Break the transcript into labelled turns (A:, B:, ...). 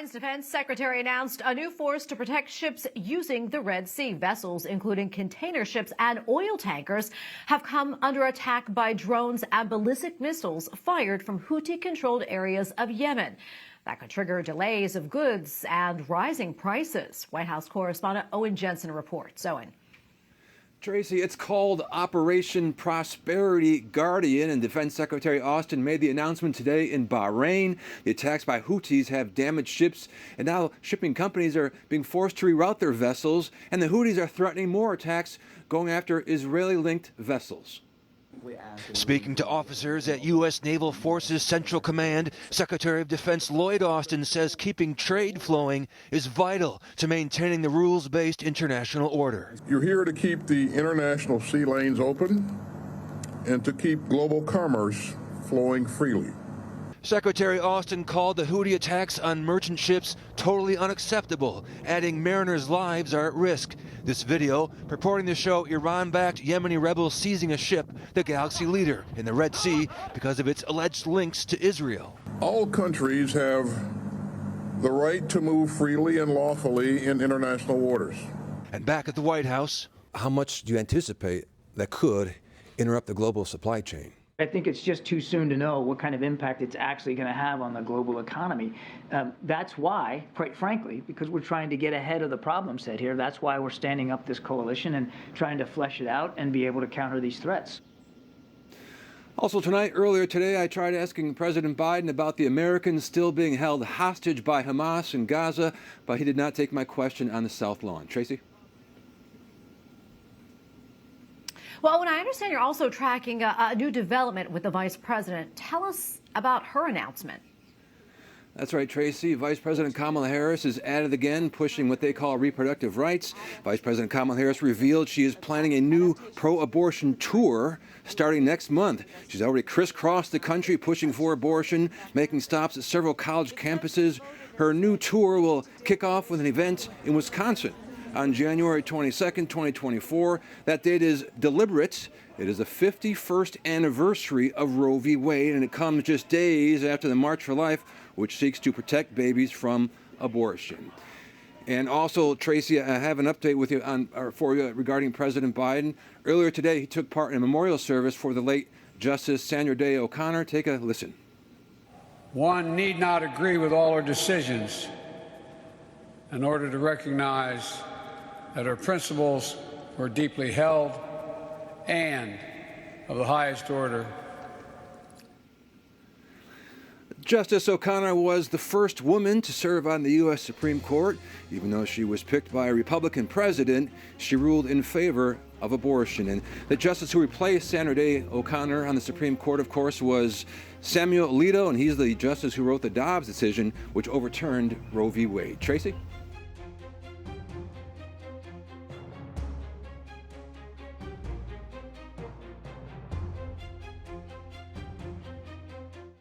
A: Bahrain's defense secretary announced a new force to protect ships using the Red Sea. Vessels, including container ships and oil tankers, have come under attack by drones and ballistic missiles fired from Houthi-controlled areas of Yemen. That could trigger delays of goods and rising prices. White House Correspondent Owen Jensen reports. Owen.
B: Tracy, it's called Operation Prosperity Guardian, and Defense Secretary Austin made the announcement today in Bahrain. The attacks by Houthis have damaged ships, and now shipping companies are being forced to reroute their vessels, and the Houthis are threatening more attacks going after Israeli-linked vessels.
C: Speaking to officers at U.S. Naval Forces Central Command, Secretary of Defense Lloyd Austin says keeping trade flowing is vital to maintaining the rules-based international order.
D: You're here to keep the international sea lanes open and to keep global commerce flowing freely.
C: Secretary Austin called the Houthi attacks on merchant ships totally unacceptable, adding mariners' lives are at risk. This video purporting to show Iran-backed Yemeni rebels seizing a ship, the Galaxy Leader, in the Red Sea because of its alleged links to Israel.
D: All countries have the right to move freely and lawfully in international waters.
C: And back at the White House,
B: how much do you anticipate that could interrupt the global supply chain?
E: I think it's just too soon to know what kind of impact it's actually going to have on the global economy. That's why, quite frankly, because we're trying to get ahead of the problem set here, that's why we're standing up this coalition and trying to flesh it out and be able to counter these threats.
B: Also tonight, earlier today, I tried asking President Biden about the Americans still being held hostage by Hamas in Gaza, but he did not take my question on the South Lawn. Tracy?
A: Well, Owen, I understand you're also tracking a new development with the vice president. Tell us about her announcement.
B: That's right, Tracy. Vice President Kamala Harris is at it again, pushing what they call reproductive rights. Vice President Kamala Harris revealed she is planning a new pro-abortion tour starting next month. She's already crisscrossed the country pushing for abortion, making stops at several college campuses. Her new tour will kick off with an event in Wisconsin on January 22nd, 2024. That date is deliberate. It is the 51st anniversary of Roe v. Wade, and it comes just days after the March for Life, which seeks to protect babies from abortion. And also, Tracy, I have an update with you for you regarding President Biden. Earlier today, he took part in a memorial service for the late Justice Sandra Day O'Connor. Take a listen.
F: One need not agree with all her decisions in order to recognize that her principles were deeply held and of the highest order.
B: Justice O'Connor was the first woman to serve on the U.S. Supreme Court. Even though she was picked by a Republican president, she ruled in favor of abortion. And the justice who replaced Sandra Day O'Connor on the Supreme Court, of course, was Samuel Alito, and he's the justice who wrote the Dobbs decision, which overturned Roe v. Wade. Tracy?